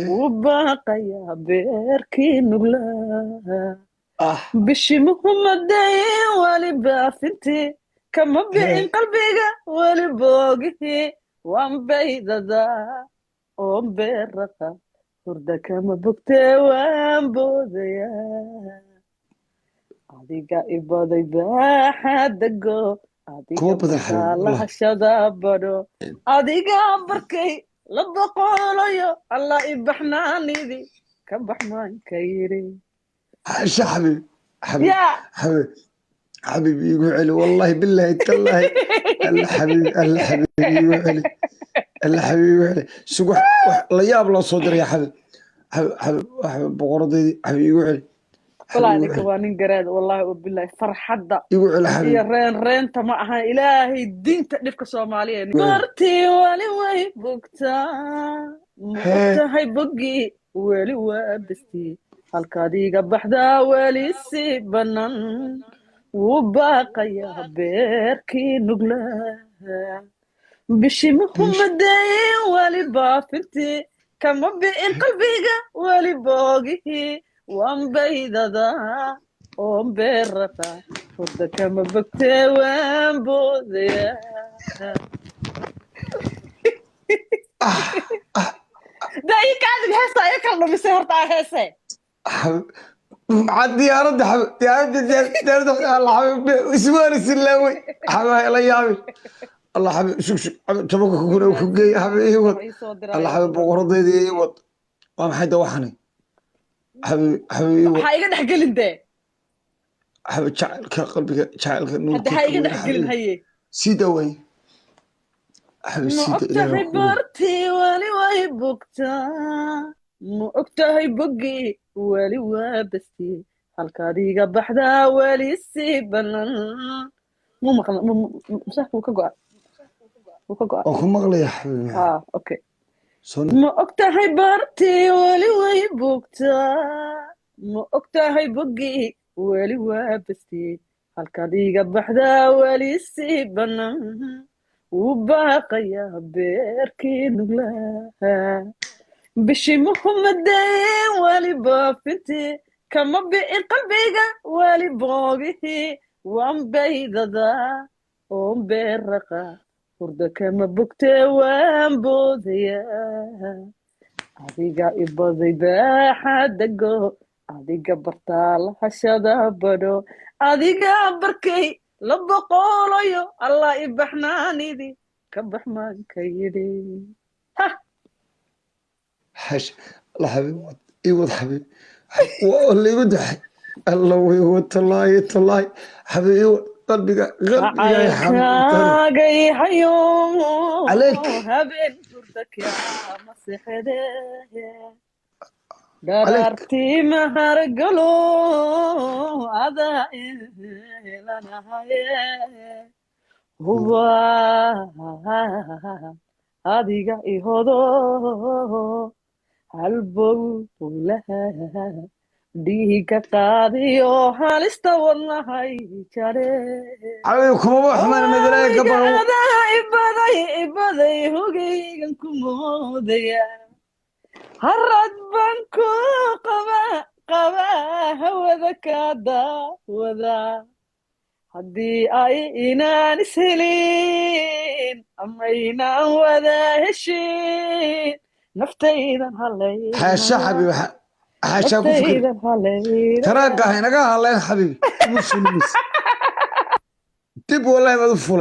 وباقي يا بيركي نقلا اه بشي محمدي ولي بافنتي كما بين قلبي ولي بوقي وان بيددا وان بيرقا هردا كما بكتي وان بوديا adiga ibaday baaxadago adiga كوبا ذا حبيبي والله. bartaalahashada bado adiga barkay la boqolayo alla ibaxnaanidi ka baxmaanka yiri عشا حبيبي حبيبي يا حبيبي حبيبي يقول علي والله بالله تالله. الله حبيبي الله حبيبي يقول علي. الله حبيبي يقول علي سوق لا ياب لا صدر يا حبيبي. حبيب بقردي حبيبي يقول علي. حبيبي والله يقول ninka علي waa nin garaad wallahi wabillahi farxadda يقول علي iyo حبيبي reenta ma aha ilaahay diinta dhibka soomaaliyeed يقول علي. bartii wali way bogtaa ma هي ogtahay boggii weli waa bestii halkaad iga baxdaa weli si banan wuu baaqayaa beerkii nuglaa bishii بيش muhumadee weli baafintii kama bi'in qalbiga weli boogihii waan baydadaa oon beerataa hurda kama bogtee waan boodayaa da ii kacdig heesta ii kala dhumisay horta aa heesee حبيبي مع الديارة حبيبي ديارة الله حبيبي اسمعني سلاوي حبيبي الله يعمل. الله حبيبي شوف حبيبي تبقى كنا وكجي حبيبي يوت. wax ii soo الله diraya حبيبي بقردي دي يوت. ما حد وحني حبيبي حبيبي يوت. ha iga dhex gelin dee حبيبي شعل قلبك شعل نور hadda ha iga كوي dhex gelin حبيبي haye سيدوي حبيبي ma سيد إلى ogtahay القوة. bartii weli way bogtaa ma ogtahay boggii weli waa bestii halkaad iga baxdaa weli si banan mu maqla masaafka wuu ka go'a أكون مغلي يا حبيبي okay سون. ma ogtahay bartii weli way bogtaa ma ogtahay boggii weli waa bestii halkaad iga baxdaa weli si banan wuu baaqayaa beerkii nuglaa bishii muhumadee weli baafintii kama bi'in qalbiga weli boogihii waan baydadaa oon beeraqa hurda kama bogtee waan boodayaa adiga ibaday baaxadago adiga bartaalahashada badho adiga barkay la boqolayo alla ibaxnaanidi ka baxmaanka yidhi حش الله حبيبي يوت حبيبي واللي يقول الله ويوت الله الله حبيبي يوت قلبي يا حبيبي jacaylkaagay hayo عليك habeen hurdak yaa masixdee عليك dharartii mahargalo adaa ilanahaye huba adiga ihodo halbow laha dhiiga qaadiyo halista wadnahay jare حبيبي كم حمان مدري adiga قبل. adaa ibaday hogaygan ku moodaya harad baan ku qabaa hawada ka daawada haddii ay inaan ishelin ama inaan wada heshin naftaydan حاشا halaynaya حبيبي حاشا كفكر naftaydan halaynaya تراك هنا قال الله حبيبي مش نمس تب والله ما ظفر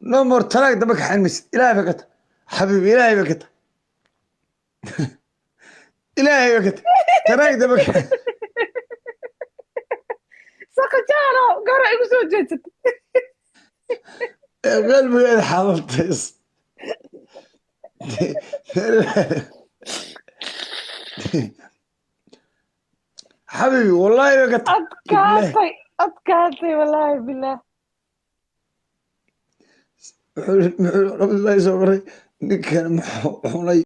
نمر تراك دمك حنمس إلهي بكت حبيبي إلهي بكت إلهي بكت تراك دمك saqajaano gara igu soo jeedsatay قلبي أنا حاضرت حبيبي والله بكت بالله adkaatay wallaahi bilaah رب الله يسوي نكن محولي